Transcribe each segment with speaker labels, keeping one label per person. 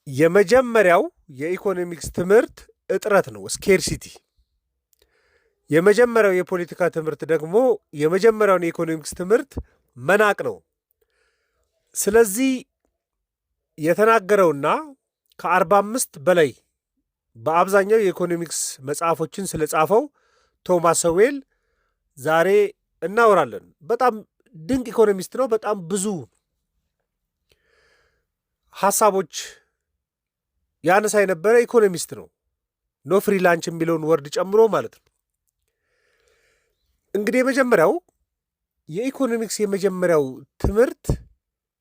Speaker 1: የመጀመሪያው የኢኮኖሚክስ ትምህርት እጥረት ነው፣ ስኬርሲቲ። የመጀመሪያው የፖለቲካ ትምህርት ደግሞ የመጀመሪያውን የኢኮኖሚክስ ትምህርት መናቅ ነው። ስለዚህ የተናገረውና ከ45 በላይ በአብዛኛው የኢኮኖሚክስ መጽሐፎችን ስለጻፈው ቶማስ ሶዌል ዛሬ እናወራለን። በጣም ድንቅ ኢኮኖሚስት ነው። በጣም ብዙ ሀሳቦች ያነሳ የነበረ ኢኮኖሚስት ነው። ኖ ፍሪ ላንች የሚለውን ወርድ ጨምሮ ማለት ነው። እንግዲህ የመጀመሪያው የኢኮኖሚክስ የመጀመሪያው ትምህርት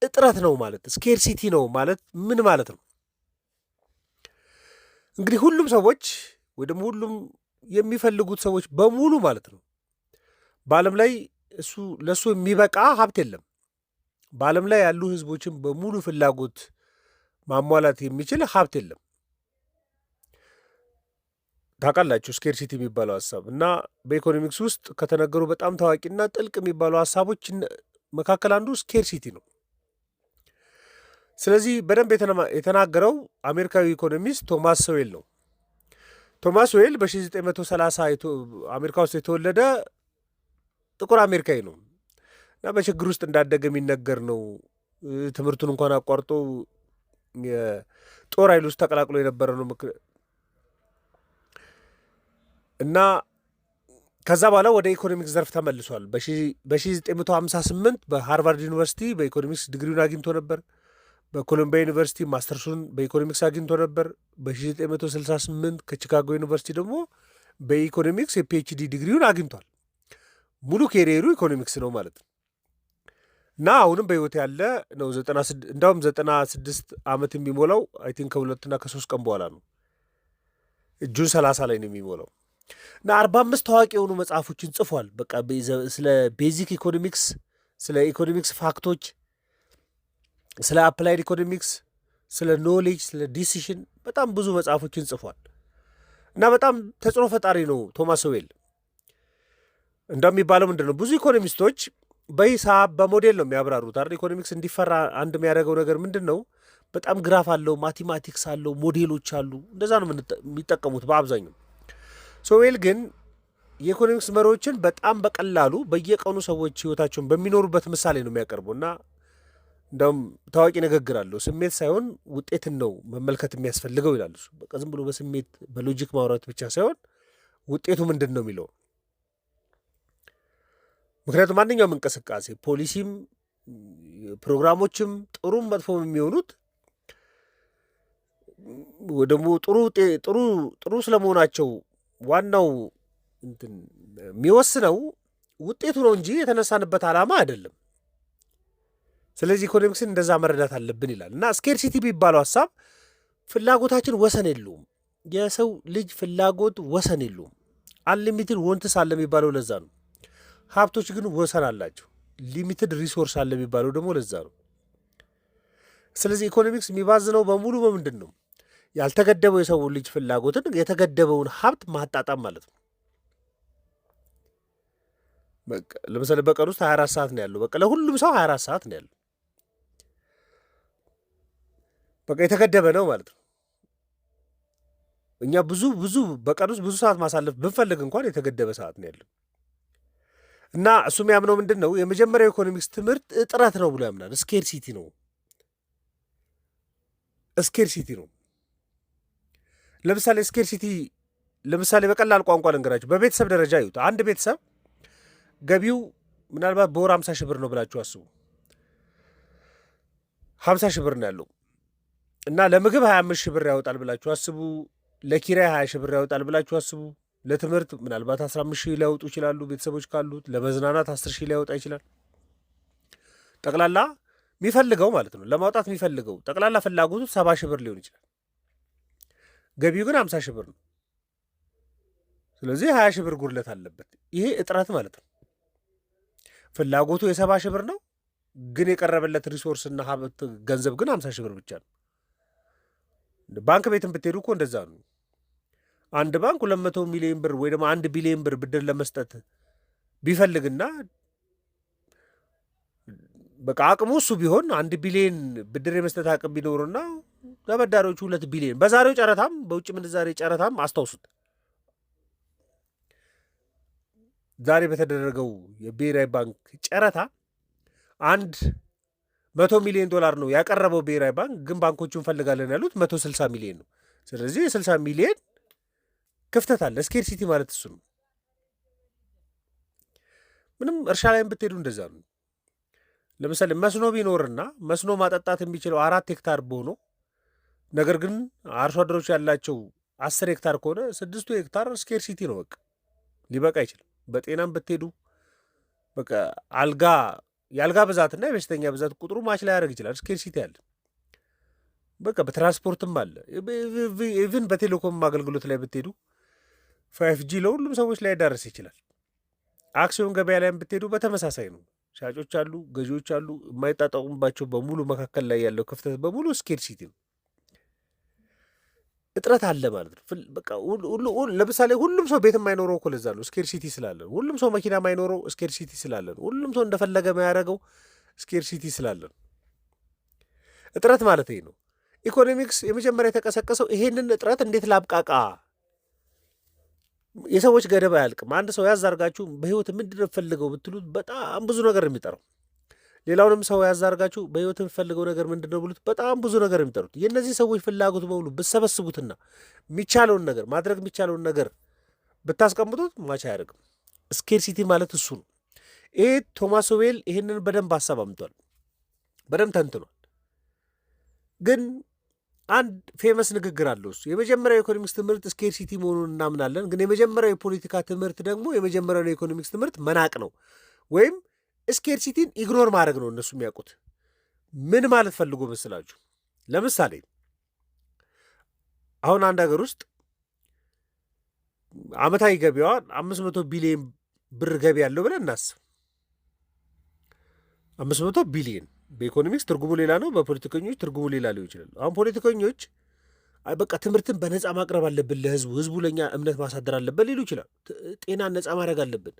Speaker 1: እጥረት ነው ማለት ስኬርሲቲ ነው ማለት ምን ማለት ነው? እንግዲህ ሁሉም ሰዎች ወይ ደግሞ ሁሉም የሚፈልጉት ሰዎች በሙሉ ማለት ነው በዓለም ላይ ለእሱ የሚበቃ ሀብት የለም። በዓለም ላይ ያሉ ህዝቦችን በሙሉ ፍላጎት ማሟላት የሚችል ሀብት የለም። ታውቃላችሁ ስኬርሲቲ የሚባለው ሀሳብ እና በኢኮኖሚክስ ውስጥ ከተነገሩ በጣም ታዋቂና ጥልቅ የሚባሉ ሀሳቦች መካከል አንዱ ስኬርሲቲ ነው። ስለዚህ በደንብ የተናገረው አሜሪካዊ ኢኮኖሚስት ቶማስ ሶዌል ነው። ቶማስ ሶዌል በ1930 አሜሪካ ውስጥ የተወለደ ጥቁር አሜሪካዊ ነው እና በችግር ውስጥ እንዳደገ የሚነገር ነው። ትምህርቱን እንኳን አቋርጦ የጦር ኃይል ውስጥ ተቀላቅሎ የነበረ ነው እና ከዛ በኋላ ወደ ኢኮኖሚክስ ዘርፍ ተመልሷል። በ1958 በሃርቫርድ ዩኒቨርሲቲ በኢኮኖሚክስ ዲግሪውን አግኝቶ ነበር። በኮሎምቢያ ዩኒቨርሲቲ ማስተርሱን በኢኮኖሚክስ አግኝቶ ነበር። በ1968 ከቺካጎ ዩኒቨርሲቲ ደግሞ በኢኮኖሚክስ የፒኤችዲ ዲግሪውን አግኝቷል። ሙሉ ኬሪየሩ ኢኮኖሚክስ ነው ማለት ነው እና አሁንም በህይወት ያለ ነው። እንዳውም 96 ዓመት የሚሞላው አይ ቲንክ ከ2 እና ከ3 ቀን በኋላ ነው። ጁን 30 ላይ ነው የሚሞላው እና 45 ታዋቂ የሆኑ መጽሐፎችን ጽፏል። በቃ ስለ ቤዚክ ኢኮኖሚክስ፣ ስለ ኢኮኖሚክስ ፋክቶች፣ ስለ አፕላይድ ኢኮኖሚክስ፣ ስለ ኖሌጅ፣ ስለ ዲሲሽን በጣም ብዙ መጽሐፎችን ጽፏል እና በጣም ተጽዕኖ ፈጣሪ ነው ቶማስ ሶዌል። እንደሚባለው ምንድን ነው ብዙ ኢኮኖሚስቶች በሂሳብ በሞዴል ነው የሚያብራሩት አይደል? ኢኮኖሚክስ እንዲፈራ አንድ የሚያደርገው ነገር ምንድን ነው? በጣም ግራፍ አለው፣ ማቴማቲክስ አለው፣ ሞዴሎች አሉ። እንደዛ ነው የሚጠቀሙት በአብዛኛው። ሶዌል ግን የኢኮኖሚክስ መሪዎችን በጣም በቀላሉ በየቀኑ ሰዎች ህይወታቸውን በሚኖሩበት ምሳሌ ነው የሚያቀርበው እና እንደውም ታዋቂ ንግግር አለው። ስሜት ሳይሆን ውጤትን ነው መመልከት የሚያስፈልገው ይላሉ። በቃ ዝም ብሎ በስሜት በሎጂክ ማውራት ብቻ ሳይሆን ውጤቱ ምንድን ነው የሚለው። ምክንያቱም ማንኛውም እንቅስቃሴ ፖሊሲም ፕሮግራሞችም ጥሩም መጥፎም የሚሆኑት ደግሞ ጥሩ ስለመሆናቸው ዋናው የሚወስነው ውጤቱ ነው እንጂ የተነሳንበት ዓላማ አይደለም። ስለዚህ ኢኮኖሚክስን እንደዛ መረዳት አለብን ይላል እና ስኬርሲቲ የሚባለው ሀሳብ ፍላጎታችን ወሰን የለውም። የሰው ልጅ ፍላጎት ወሰን የለውም። አንሊሚትድ ወንትስ አለ የሚባለው ለዛ ነው። ሀብቶች ግን ወሰን አላቸው። ሊሚትድ ሪሶርስ አለ የሚባለው ደግሞ ለዛ ነው። ስለዚህ ኢኮኖሚክስ የሚባዝነው በሙሉ በምንድን ነው? ያልተገደበው የሰው ልጅ ፍላጎትን የተገደበውን ሀብት ማጣጣም ማለት ነው። ለምሳሌ በቀን ውስጥ 24 ሰዓት ነው ያለው። በቃ ለሁሉም ሰው 24 ሰዓት ነው ያለው። በቃ የተገደበ ነው ማለት ነው። እኛ ብዙ በቀን ውስጥ ብዙ ሰዓት ማሳለፍ ብንፈልግ እንኳን የተገደበ ሰዓት ነው ያለው እና እሱ የሚያምነው ምንድን ነው? የመጀመሪያው ኢኮኖሚክስ ትምህርት እጥረት ነው ብሎ ያምናል። ስኬርሲቲ ነው። ለምሳሌ ስኬርሲቲ በቀላል ቋንቋ ልንገራችሁ። በቤተሰብ ደረጃ ይዩት። አንድ ቤተሰብ ገቢው ምናልባት በወር 50 ሺህ ብር ነው ብላችሁ አስቡ። 50 ሺህ ብር ነው ያለው እና ለምግብ 25 ሺህ ብር ያወጣል ብላችሁ አስቡ። ለኪራይ 20 ሺህ ብር ያወጣል ብላችሁ አስቡ። ለትምህርት ምናልባት 15 ሺህ ሊያወጡ ይችላሉ ቤተሰቦች ካሉት። ለመዝናናት 10 ሺህ ሊያወጣ ይችላል። ጠቅላላ የሚፈልገው ማለት ነው ለማውጣት የሚፈልገው ጠቅላላ ፍላጎቱ 70 ሺህ ብር ሊሆን ይችላል። ገቢው ግን 50 ሺህ ብር ነው። ስለዚህ 20 ሺህ ብር ጉድለት አለበት። ይሄ እጥረት ማለት ነው። ፍላጎቱ የ70 ሺህ ብር ነው፣ ግን የቀረበለት ሪሶርስና ሀብት ገንዘብ ግን 50 ሺህ ብር ብቻ ነው። ባንክ ቤትን ብትሄዱ እኮ እንደዛ ነው። አንድ ባንክ 200 ሚሊዮን ብር ወይ ደግሞ 1 ቢሊዮን ብር ብድር ለመስጠት ቢፈልግና በቃ አቅሙ እሱ ቢሆን 1 ቢሊዮን ብድር የመስጠት አቅም ቢኖርና ተበዳሪዎቹ 2 ቢሊዮን በዛሬው ጨረታም በውጭ ምንዛሬ ጨረታም አስታውሱት። ዛሬ በተደረገው የብሔራዊ ባንክ ጨረታ 100 ሚሊዮን ዶላር ነው ያቀረበው ብሔራዊ ባንክ። ግን ባንኮቹ እንፈልጋለን ያሉት 160 ሚሊዮን ነው። ስለዚህ የ60 ሚሊዮን ክፍተት አለ። ስኬርሲቲ ማለት እሱ ነው። ምንም እርሻ ላይም ብትሄዱ እንደዛ ነው። ለምሳሌ መስኖ ቢኖርና መስኖ ማጠጣት የሚችለው 4 ሄክታር በሆነው ነገር ግን አርሶ አደሮች ያላቸው 10 ሄክታር ከሆነ 6 ሄክታር ስኬርሲቲ ነው። በቃ ሊበቃ አይችልም። በጤናም ብትሄዱ በቃ የአልጋ ብዛትና የበሽተኛ ብዛት ቁጥሩ ማች ላይ ያደርግ ይችላል። ስኬርሲቲ አለ። በቃ በትራንስፖርትም አለ። ኢቭን በቴሌኮም አገልግሎት ላይ ብትሄዱ 5G ለሁሉም ሰዎች ላይ ያዳርስ ይችላል። አክሲዮን ገበያ ላይም ብትሄዱ በተመሳሳይ ነው። ሻጮች አሉ፣ ገዢዎች አሉ። የማይጣጣሙባቸው በሙሉ መካከል ላይ ያለው ክፍተት በሙሉ ስኬርሲቲ ነው። እጥረት አለ ማለት ነው። በቃ ለምሳሌ ሁሉም ሰው ቤት የማይኖረው እኮ ለዛ ነው፣ ስኬርሲቲ ስላለ ነው። ሁሉም ሰው መኪና የማይኖረው ስኬርሲቲ ስላለ ነው። ሁሉም ሰው እንደፈለገ የማያደርገው ስኬርሲቲ ስላለ ነው። እጥረት ማለት ይሄ ነው። ኢኮኖሚክስ የመጀመሪያ የተቀሰቀሰው ይሄንን እጥረት እንዴት ላብቃቃ፣ የሰዎች ገደብ አያልቅም። አንድ ሰው ያዛርጋችሁ በህይወት ምንድን ነው ፈልገው ብትሉት በጣም ብዙ ነገር የሚጠራው። ሌላውንም ሰው ያዛርጋችሁ በህይወት የምፈልገው ነገር ምንድን ነው ብሉት በጣም ብዙ ነገር የሚጠሩት። የእነዚህ ሰዎች ፍላጎት በሙሉ ብትሰበስቡትና የሚቻለውን ነገር ማድረግ የሚቻለውን ነገር ብታስቀምጡት ማች አያደርግም። ስኬርሲቲ ማለት እሱ ነው። ይሄ ቶማስ ሶዌል ይህንን በደንብ ሀሳብ አምጧል፣ በደንብ ተንትኗል። ግን አንድ ፌመስ ንግግር አለው እሱ። የመጀመሪያው የኢኮኖሚክስ ትምህርት ስኬርሲቲ መሆኑን እናምናለን፣ ግን የመጀመሪያው የፖለቲካ ትምህርት ደግሞ የመጀመሪያው የኢኮኖሚክስ ትምህርት መናቅ ነው ወይም ስኬርሲቲን ኢግኖር ማድረግ ነው። እነሱ የሚያውቁት ምን ማለት ፈልጎ መስላችሁ? ለምሳሌ አሁን አንድ ሀገር ውስጥ ዓመታዊ ገቢዋ 500 ቢሊዮን ብር ገቢ ያለው ብለን እናስብ። 500 ቢሊዮን በኢኮኖሚክስ ትርጉሙ ሌላ ነው፣ በፖለቲከኞች ትርጉሙ ሌላ ሊሆን ይችላል። አሁን ፖለቲከኞች በቃ ትምህርትን በነፃ ማቅረብ አለብን ለህዝቡ፣ ህዝቡ ለእኛ እምነት ማሳደር አለብን ሊሉ ይችላል። ጤናን ነፃ ማድረግ አለብን፣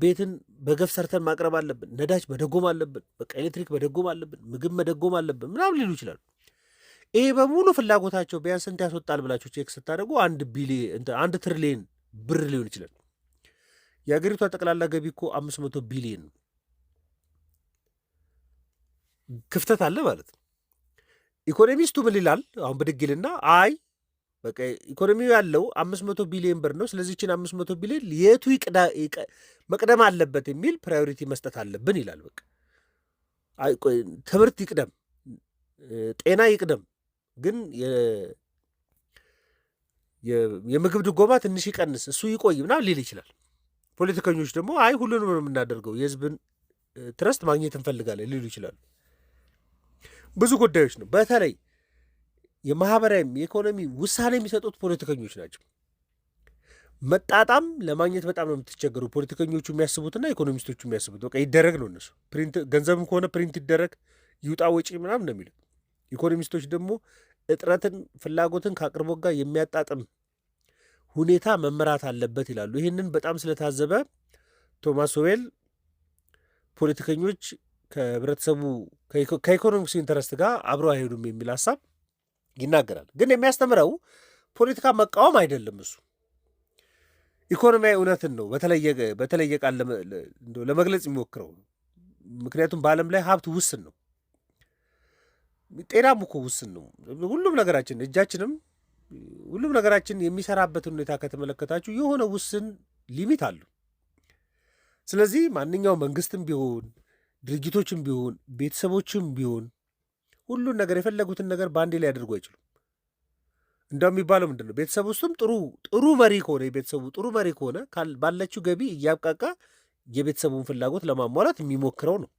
Speaker 1: ቤትን በገፍ ሰርተን ማቅረብ አለብን፣ ነዳጅ መደጎም አለብን፣ በቃ ኤሌክትሪክ መደጎም አለብን፣ ምግብ መደጎም አለብን ምናምን ሊሉ ይችላሉ። ይሄ በሙሉ ፍላጎታቸው ቢያንስ ስንት ያስወጣል ብላችሁ ቼክ ስታደርጉ 1 ትሪሊየን ብር ሊሆን ይችላል። የሀገሪቷ ጠቅላላ ገቢ እኮ 500 ቢሊዮን ነው። ክፍተት አለ ማለት ነው። ኢኮኖሚስቱ ምን ይላል? አሁን ብድግልና አይ በቃ ኢኮኖሚው ያለው 500 ቢሊዮን ብር ነው፣ ስለዚህ ይህችን 500 ቢሊዮን የቱ መቅደም አለበት የሚል ፕራዮሪቲ መስጠት አለብን ይላል። በቃ ትምህርት ይቅደም፣ ጤና ይቅደም፣ ግን የምግብ ድጎማ ትንሽ ይቀንስ፣ እሱ ይቆይ ምናምን ሊል ይችላል። ፖለቲከኞች ደግሞ አይ ሁሉንም ነው የምናደርገው፣ የህዝብን ትረስት ማግኘት እንፈልጋለን ሊሉ ይችላሉ። ብዙ ጉዳዮች ነው። በተለይ የማህበራዊም የኢኮኖሚ ውሳኔ የሚሰጡት ፖለቲከኞች ናቸው። መጣጣም ለማግኘት በጣም ነው የምትቸገሩ። ፖለቲከኞቹ የሚያስቡትና ኢኮኖሚስቶቹ የሚያስቡት በቃ ይደረግ ነው። እነሱ ገንዘብም ከሆነ ፕሪንት ይደረግ ይውጣ ወጪ ምናምን ነው የሚሉት። ኢኮኖሚስቶች ደግሞ እጥረትን ፍላጎትን ከአቅርቦት ጋር የሚያጣጥም ሁኔታ መመራት አለበት ይላሉ። ይህንን በጣም ስለታዘበ ቶማስ ሶዌል ፖለቲከኞች ከህብረተሰቡ ከኢኮኖሚክስ ኢንተረስት ጋር አብረው አይሄዱም የሚል ሀሳብ ይናገራል። ግን የሚያስተምረው ፖለቲካ መቃወም አይደለም፣ እሱ ኢኮኖሚያዊ እውነትን ነው በተለየ ቃል ለመግለጽ የሚሞክረው። ምክንያቱም በዓለም ላይ ሀብት ውስን ነው፣ ጤናም እኮ ውስን ነው። ሁሉም ነገራችን እጃችንም ሁሉም ነገራችን የሚሰራበትን ሁኔታ ከተመለከታችሁ የሆነ ውስን ሊሚት አሉ። ስለዚህ ማንኛውም መንግስትም ቢሆን ድርጅቶችም ቢሆን ቤተሰቦችም ቢሆን ሁሉን ነገር የፈለጉትን ነገር በአንዴ ላይ ያደርጉ አይችሉም። እንደው የሚባለው ምንድን ነው? ቤተሰብ ውስጥም ጥሩ መሪ ከሆነ የቤተሰቡ ጥሩ መሪ ከሆነ ባለችው ገቢ እያብቃቃ የቤተሰቡን ፍላጎት ለማሟላት የሚሞክረው ነው።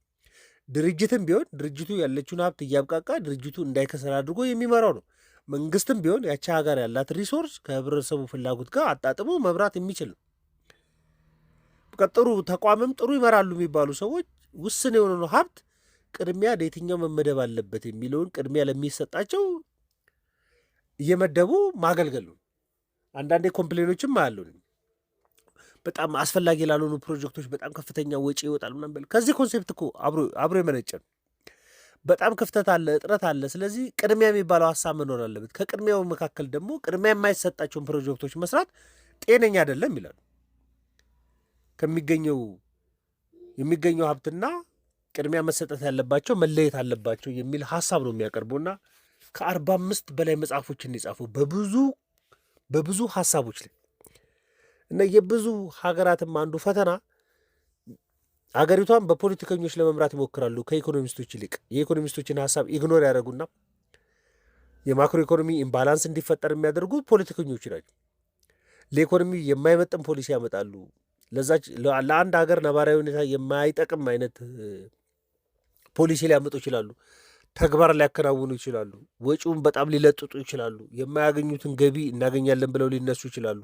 Speaker 1: ድርጅትም ቢሆን ድርጅቱ ያለችውን ሀብት እያብቃቃ ድርጅቱ እንዳይከሰር አድርጎ የሚመራው ነው። መንግስትም ቢሆን ያቺ ሀገር ያላት ሪሶርስ ከህብረተሰቡ ፍላጎት ጋር አጣጥሞ መምራት የሚችል ነው። ጥሩ ተቋምም ጥሩ ይመራሉ የሚባሉ ሰዎች ውስን የሆነ ሀብት ቅድሚያ ለየትኛው መመደብ አለበት የሚለውን ቅድሚያ ለሚሰጣቸው እየመደቡ ማገልገል ነው። አንዳንዴ ኮምፕሌኖችም አያለሁ። በጣም አስፈላጊ ላልሆኑ ፕሮጀክቶች በጣም ከፍተኛ ወጪ ይወጣል ምናምን። ከዚህ ኮንሴፕት እኮ አብሮ የመነጨ ነው። በጣም ክፍተት አለ፣ እጥረት አለ። ስለዚህ ቅድሚያ የሚባለው ሀሳብ መኖር አለበት። ከቅድሚያው መካከል ደግሞ ቅድሚያ የማይሰጣቸውን ፕሮጀክቶች መስራት ጤነኛ አይደለም ይላሉ። የሚገኘው ሀብትና ቅድሚያ መሰጠት ያለባቸው መለየት አለባቸው የሚል ሀሳብ ነው የሚያቀርቡና ከ45 በላይ መጽሐፎችን የጻፉ በብዙ ሀሳቦች ላይ እና የብዙ ሀገራትም አንዱ ፈተና አገሪቷን በፖለቲከኞች ለመምራት ይሞክራሉ ከኢኮኖሚስቶች ይልቅ። የኢኮኖሚስቶችን ሀሳብ ኢግኖር ያደረጉና የማክሮ ኢኮኖሚ ኢምባላንስ እንዲፈጠር የሚያደርጉት ፖለቲከኞች ናቸው። ለኢኮኖሚ የማይመጥን ፖሊሲ ያመጣሉ። ለአንድ ሀገር ነባራዊ ሁኔታ የማይጠቅም አይነት ፖሊሲ ሊያመጡ ይችላሉ። ተግባር ሊያከናውኑ ይችላሉ። ወጪውን በጣም ሊለጥጡ ይችላሉ። የማያገኙትን ገቢ እናገኛለን ብለው ሊነሱ ይችላሉ።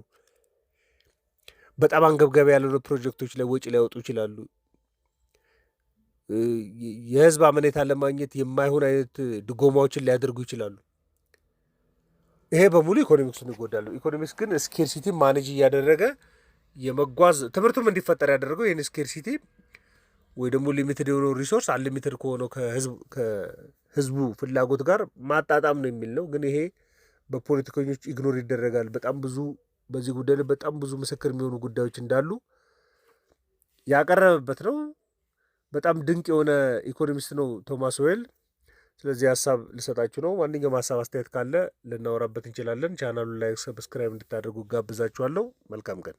Speaker 1: በጣም አንገብጋቢ ያልሆነ ፕሮጀክቶች ላይ ወጪ ሊያወጡ ይችላሉ። የህዝብ አመኔታ ለማግኘት የማይሆን አይነት ድጎማዎችን ሊያደርጉ ይችላሉ። ይሄ በሙሉ ኢኮኖሚክስን ይጎዳሉ። ኢኮኖሚክስ ግን ስኬርሲቲ ማኔጅ እያደረገ የመጓዝ ትምህርቱም እንዲፈጠር ያደረገው ይህን ስኬርሲቲ ወይ ደግሞ ሊሚትድ የሆነው ሪሶርስ አንሊሚትድ ከሆነው ከህዝቡ ፍላጎት ጋር ማጣጣም ነው የሚል ነው። ግን ይሄ በፖለቲከኞች ኢግኖር ይደረጋል። በዚህ ጉዳይ ላይ በጣም ብዙ ምስክር የሚሆኑ ጉዳዮች እንዳሉ ያቀረበበት ነው። በጣም ድንቅ የሆነ ኢኮኖሚስት ነው ቶማስ ሆይል። ስለዚህ ሀሳብ ልሰጣችሁ ነው። ማንኛውም ሀሳብ አስተያየት ካለ ልናወራበት እንችላለን። ቻናሉን ላይክ፣ ሰብስክራይብ እንድታደርጉ ጋብዛችኋለሁ። መልካም ቀን።